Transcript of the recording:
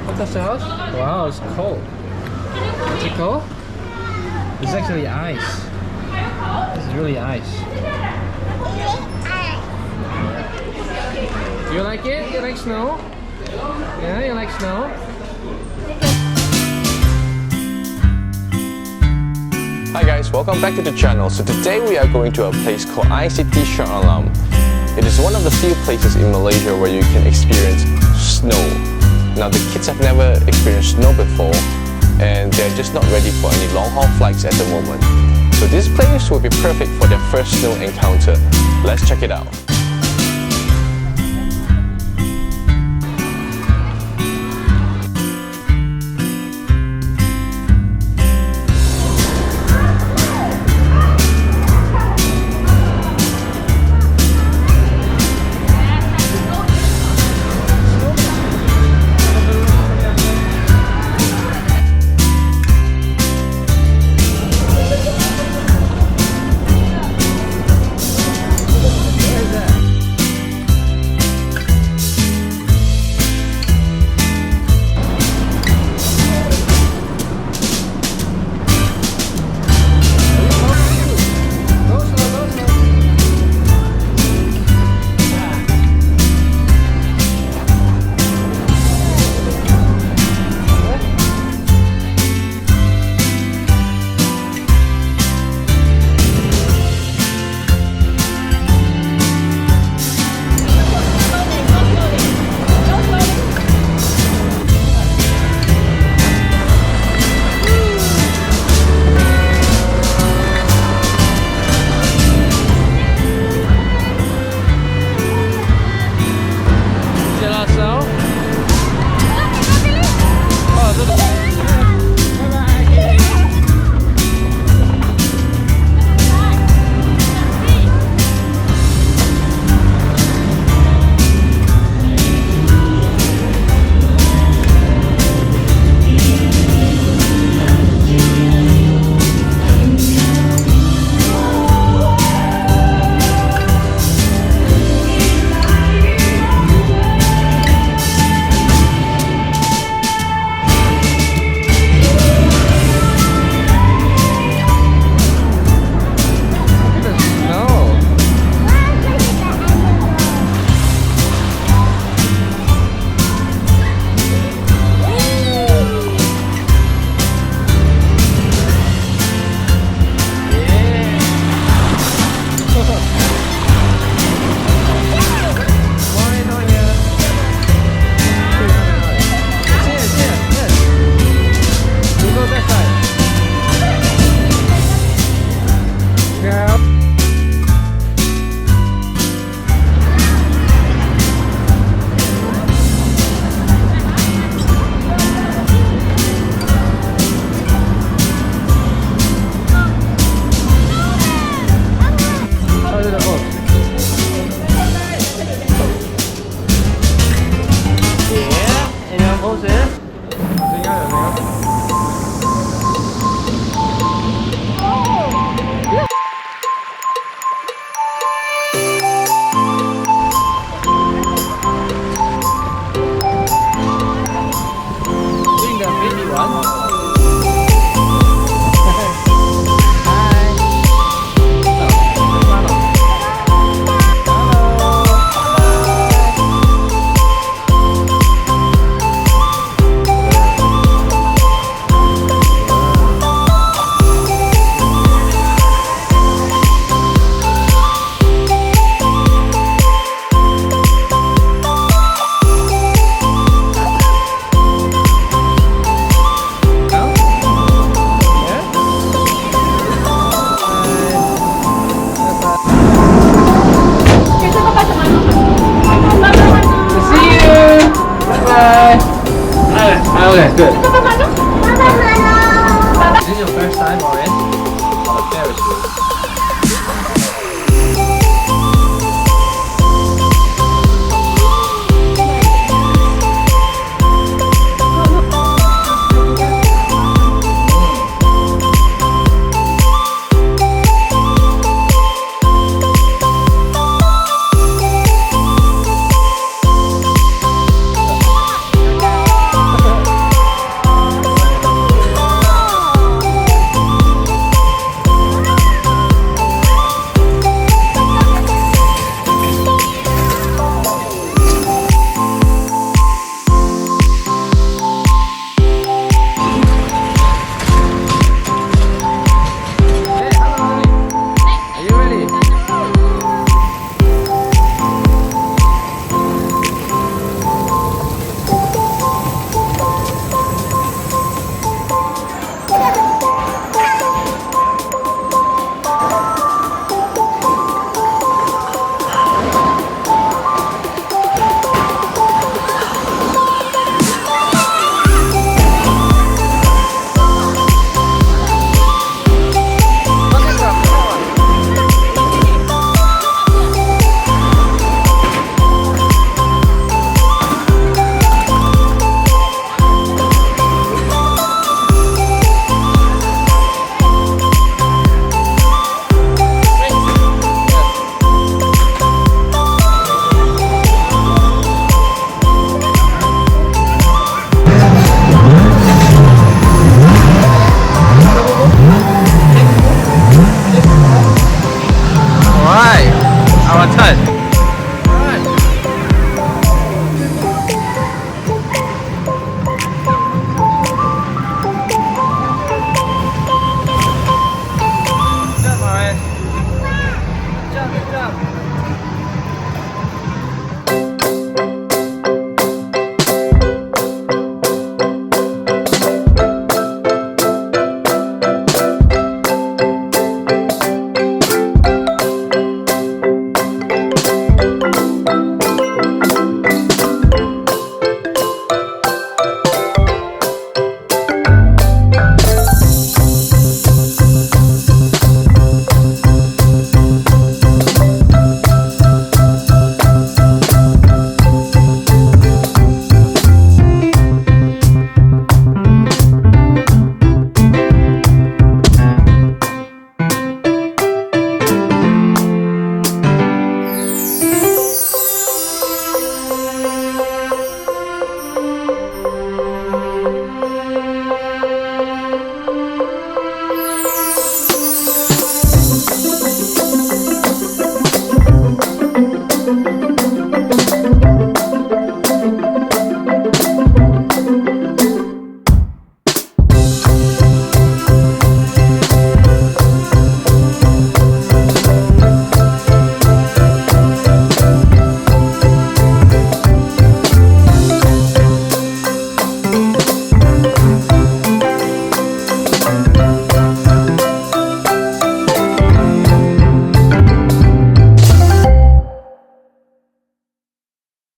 What the hell? Wow, it's cold. Is it cold? It's actually ice. It's really ice. You like it? You like snow? Yeah, you like snow? Hi guys, welcome back to the channel. So today we are going to a place called I-City Shah Alam. It is one of the few places in Malaysia where you can experience snow. Now the kids have never experienced snow before and they're just not ready for any long haul flights at the moment. So this place will be perfect for their first snow encounter. Let's check it out. Okay, good. Is this your first time already? On a Ferris wheel?